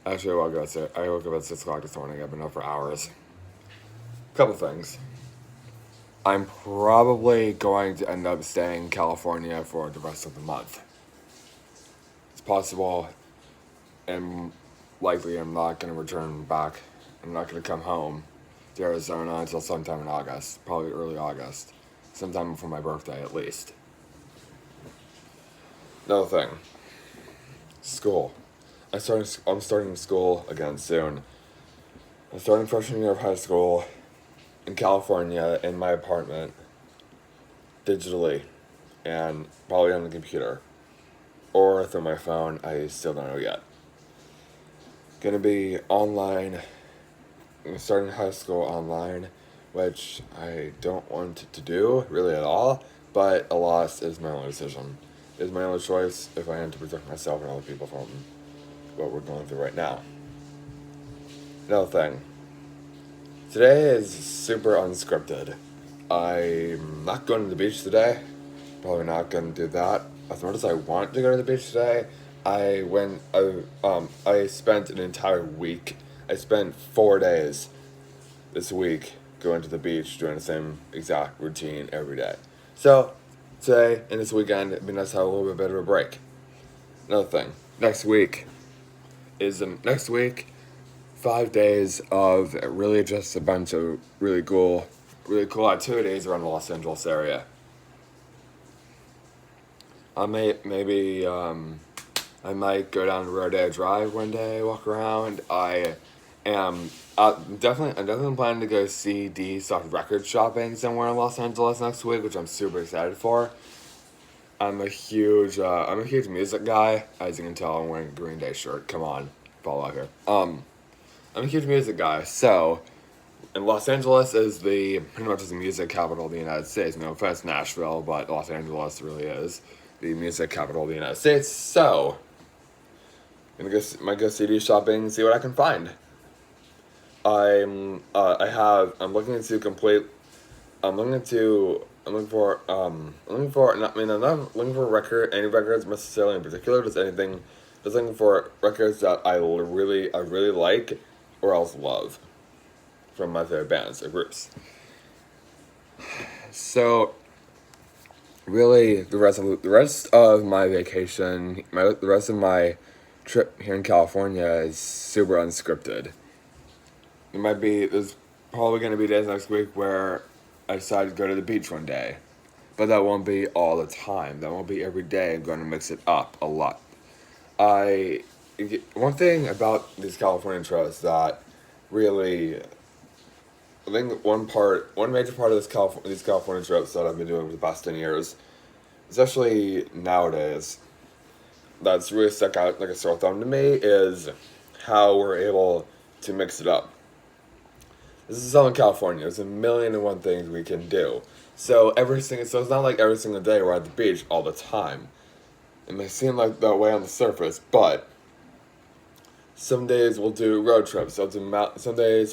Actually, I woke up at 6 o'clock this morning. I've been up for hours. Couple things. I'm probably going to end up staying in California for the rest of the month. It's possible, and likely I'm not going to return back. I'm not going to come home to Arizona until sometime in August, probably early August. Sometime before my birthday, at least. Another thing. School. I'm starting school again soon. I'm starting freshman year of high school in California in my apartment, digitally, and probably on the computer or through my phone. I still don't know yet. Gonna be online. I'm starting high school online, which I don't want to do really at all. But alas, is my own decision. It's my own choice if I am to protect myself and other people from what we're going through right now. Another thing. Today is super unscripted. I'm not going to the beach today. Probably not going to do that. As much as I want to go to the beach today, I spent an entire week. I spent 4 days this week going to the beach, doing the same exact routine every day. So today and this weekend, it'd be nice to have a little bit better of a break. Another thing. Next week 5 days of really just a bunch of really cool activities around the Los Angeles area. I might go down to Rodeo Drive one day, walk around. I'm definitely planning to go see D start record shopping somewhere in Los Angeles next week, which I'm super excited for. I'm a huge music guy, as you can tell. I'm wearing a Green Day shirt. Come on, follow out here. I'm a huge music guy, so and Los Angeles is pretty much the music capital of the United States. No offense, Nashville, but Los Angeles really is the music capital of the United States. So, might go CD shopping, see what I can find. I'm looking into complete. I'm looking for. I'm not looking for any records necessarily in particular. Just looking for records that I really like, or else love, from my favorite bands or groups. So, really, the rest of my vacation, the rest of my trip here in California is super unscripted. There's probably gonna be days next week where I decide to go to the beach one day, but that won't be all the time. That won't be every day. I'm going to mix it up a lot. I One thing about these California trips that really, I think one major part of these California trips that I've been doing for the past 10 years, especially nowadays, that's really stuck out like a sore thumb to me is how we're able to mix it up. This is Southern California. There's a million and one things we can do. So it's not like every single day we're at the beach all the time. It may seem like that way on the surface, but some days we'll do road trips. Sometimes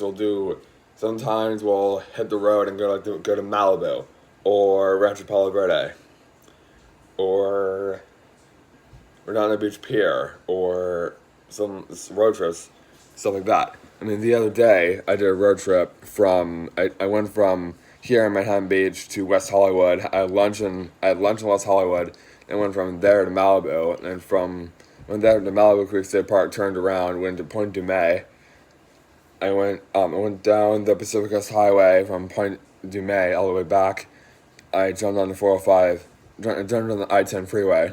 we'll hit the road and go to Malibu, or Rancho Palo Verde, or we're down at the beach pier, or some road trips, stuff like that. I mean, the other day I did a road trip I went from here in Manhattan Beach to West Hollywood. I had lunch in West Hollywood, and went from there to Malibu, and went there to Malibu Creek State Park, turned around, went to Point Dume. I went down the Pacific Coast Highway from Point Dume all the way back. I jumped on the 405, jumped on the I-10 freeway,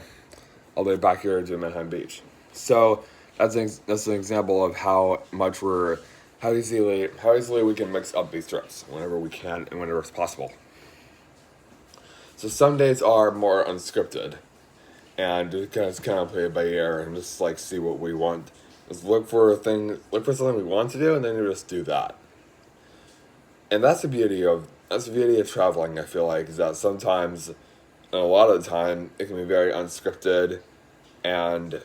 all the way back here to Manhattan Beach. So that's an example of how easily we can mix up these trips whenever we can and whenever it's possible. So some days are more unscripted, and just kind of play it by ear and just like see what we want. Just look for something we want to do, and then you just do that. And that's the beauty of traveling. I feel like is that sometimes, and a lot of the time, it can be very unscripted, and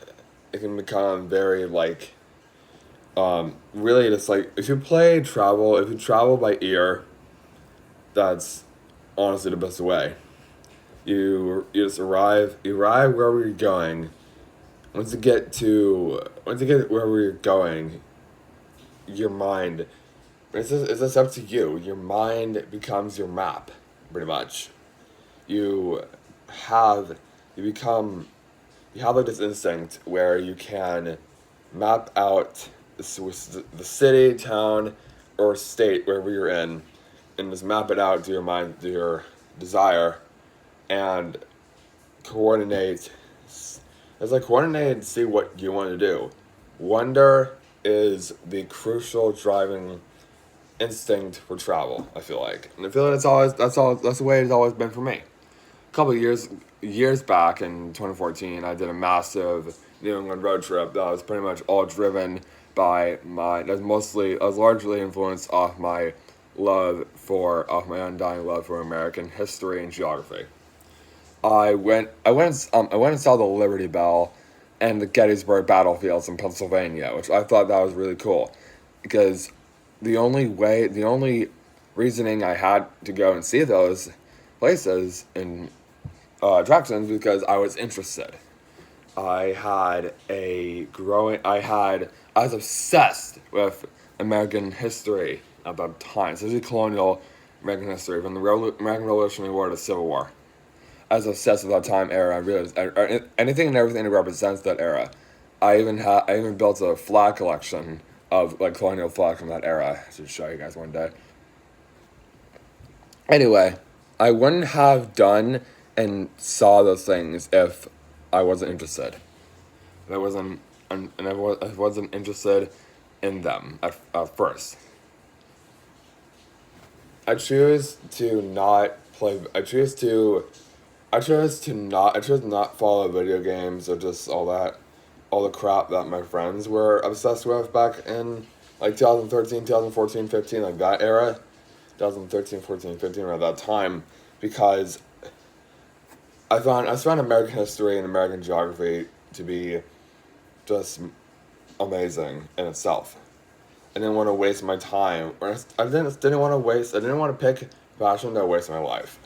it can become very like, really just like if you travel by ear, that's honestly the best way. You arrive wherever you're going, once you get where we're going, your mind, it's just up to you. Your mind becomes your map, pretty much. You have, you become, you have like this instinct where you can map out the city, town, or state wherever you're in, and just map it out to your mind, to your desire, and coordinate. It's like coordinate and see what you want to do. Wonder is the crucial driving instinct for travel. I feel like, and I feel like that's the way it's always been for me. A couple of years back in 2014, I did a massive New England road trip that was pretty much all driven by I was largely influenced off my undying love for American history and geography. I went and saw the Liberty Bell and the Gettysburg battlefields in Pennsylvania, which I thought that was really cool, because the only reasoning I had to go and see those places and attractions because I was interested. I was obsessed with American history at that time, especially colonial American history, from the American Revolutionary War to Civil War. I was obsessed with that time era. I realized anything and everything that represents that era. I even built a flag collection of like colonial flags from that era. I should show you guys one day. Anyway, I wouldn't have done and saw those things if I wasn't interested. If I wasn't, I wasn't interested in them at first. I choose to not play. I chose not follow video games or just all the crap that my friends were obsessed with back in like 2013, 2014, 15, like that era, 2013, 14, 15, around that time, because I found American history and American geography to be just amazing in itself. I didn't want to waste my time, or I didn't want to pick a passion that waste my life.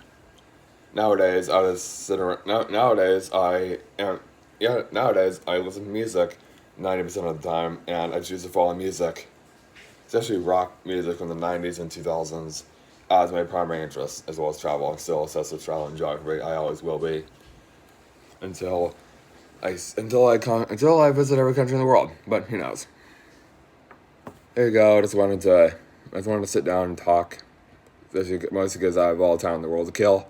Nowadays, I just sit around. Nowadays, I am. Yeah, nowadays I listen to music 90% of the time, and I choose to follow music, especially rock music from the 90s and 2000s, as my primary interest, as well as travel. I'm still obsessed with travel and geography. I always will be until until I visit every country in the world. But who knows? There you go. I just wanted to sit down and talk, mostly because I have all the time in the world to kill.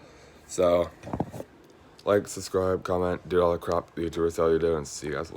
So, like, subscribe, comment, do all the crap the YouTubers tell you to do, and see you guys later.